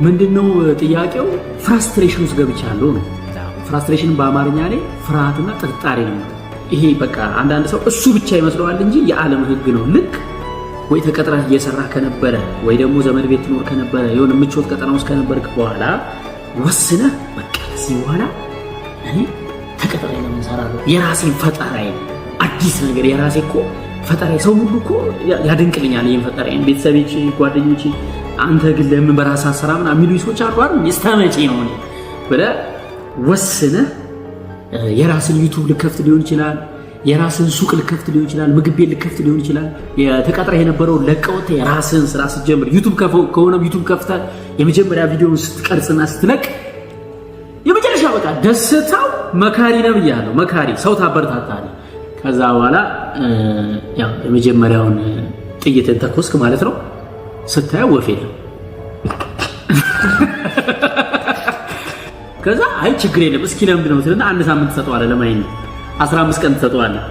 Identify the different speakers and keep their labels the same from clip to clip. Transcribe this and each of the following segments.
Speaker 1: ምንድነው ጥያቄው? ፍራስትሬሽን ውስጥ ገብቻለሁ ነው። ፍራስትሬሽን በአማርኛ ላይ ፍርሃትና ጥርጣሬ ነው። ይሄ በቃ አንዳንድ ሰው እሱ ብቻ ይመስለዋል እንጂ የዓለም ህግ ነው። ልክ ወይ ተቀጥረህ እየሰራህ ከነበረ ወይ ደግሞ ዘመድ ቤት ትኖር ከነበረ የሆነ ምቾት ቀጠና ውስጥ ከነበርክ በኋላ ወስነህ በቃ እዚህ በኋላ እኔ ተቀጥሬ ነው የምሰራው የራሴን ፈጠራዬ አዲስ ነገር የራሴ እኮ ፈጠራዬ ሰው ሁሉ እኮ ያደንቅልኛል ይሄን ፈጠራዬን ቤተሰቦቼ ጓደኞቼ አንተ ግን ለምን በራስህ አሰራም እና የሚሉ ሰዎች አሉ አይደል? ይስተመጪ ነው እኔ ብለህ ወስነህ የራስን ዩቲዩብ ልከፍት ሊሆን ይችላል፣ የራስን ሱቅ ልከፍት ሊሆን ይችላል፣ ምግብ ቤት ልከፍት ሊሆን ይችላል። የተቀጥረህ የነበረው ለቀውት የራስን ስራ ስትጀምር ዩቲዩብ ከሆነ ዩቲዩብ ከፍተህ የመጀመሪያ ቪዲዮውን ስትቀርጽና ስትለቅ የመጨረሻ በቃ ደስታው መካሪ ነው ብያለሁ። መካሪ ሰው ታበረታታለህ። ከዛ በኋላ ያው የመጀመሪያውን ጥይትን ተኮስክ ማለት ነው። ስታየው ወፍ የለም። ከዛ አይ ችግር የለም እስኪ ለምንድን ነው ስለና አንድ ሳምንት ተሰጠዋለህ ለማይን 15 ቀን ተሰጠዋለህ።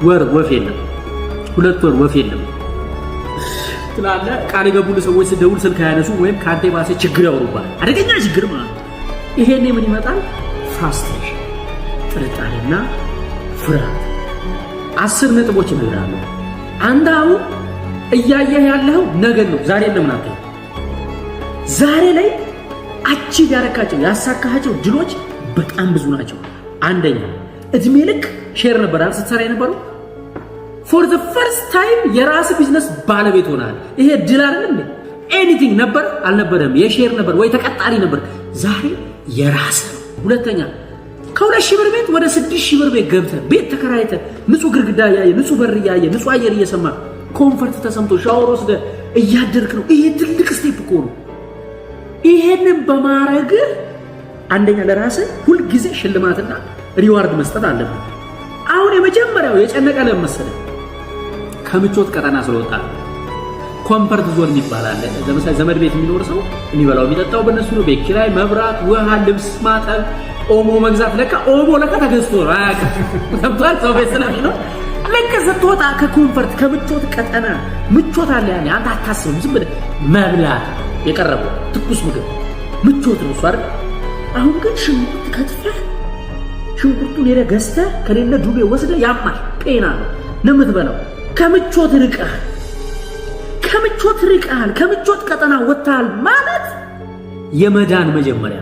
Speaker 1: ወር ወፍ የለም፣ 2 ወር ወፍ የለም ትላለህ። ቃል የገቡልህ ሰዎች ስደውል ስልክ አያነሱ ወይም ካንተ ባሰ ችግር ያወሩባል። አደገኛ ችግር ማለት ይሄኔ ምን ይመጣል? ፍራስትሬሽን፣ ጥርጣሬና ፍርሃት። 10 ነጥቦች እነግርሃለሁ። አንተ አሁን እያየህ ያለው ነገር ነው። ዛሬ ለምን አትተው? ዛሬ ላይ አቺቭ ያረካቸው ያሳካቸው ድሎች በጣም ብዙ ናቸው። አንደኛ እድሜ ልክ ሼር ነበር አይደል ስትሰራ የነበረው for the first time የራስ ቢዝነስ ባለቤት ሆናል። ይሄ ድል አይደል? ኤኒቲንግ ነበር አልነበረም? የሼር ነበር ወይ ተቀጣሪ ነበር? ዛሬ የራስ ነው። ሁለተኛ ከ2,000 ብር ቤት ወደ 6,000 ብር ቤት ገብተህ ቤት ተከራይተህ ንጹህ ግድግዳ ያየ ንጹህ በር ያየ ንጹህ አየር እየሰማ ኮምፈርት ተሰምቶ ሻወር ወስደህ እያደርክ ነው። ይሄ ትልቅ ስቴፕ እኮ ነው። ይሄንን በማድረግ አንደኛ ለራስህ ሁሉ ጊዜ ሽልማትና ሪዋርድ መስጠት አለብህ። አሁን የመጀመሪያው የጨነቀ ለመሰለህ ከምቾት ቀጠና ስለወጣ ኮምፈርት ዞን ይባላል። ለምሳሌ ዘመድ ቤት የሚኖር ሰው የሚበላው የሚጠጣው በእነሱ ነው። ቤት ኪራይ፣ መብራት፣ ውሃ፣ ልብስ ማጠብ፣ ኦሞ መግዛት ኦሞ ተገዝቶ ነው አያውቅም። ሰው ቤት ስለሚኖር ልክ ስትወጣ ከኮምፈርት ከምቾት ቀጠና ምቾት አለ ያለ አንተ አታስብም። ዝም ብለህ መብላት የቀረበው ትኩስ ምግብ ምቾት ነው እሱ አይደል? አሁን ግን ሽንኩርት ከትፈህ ሽንኩርቱን ሄደህ ገዝተህ ከሌለ ዱቤ ወስደህ ያማል ጤና ነው የምትበላው። ከምቾት ርቀሃል፣ ከምቾት ቀጠና ወጥተሃል ማለት የመዳን መጀመሪያ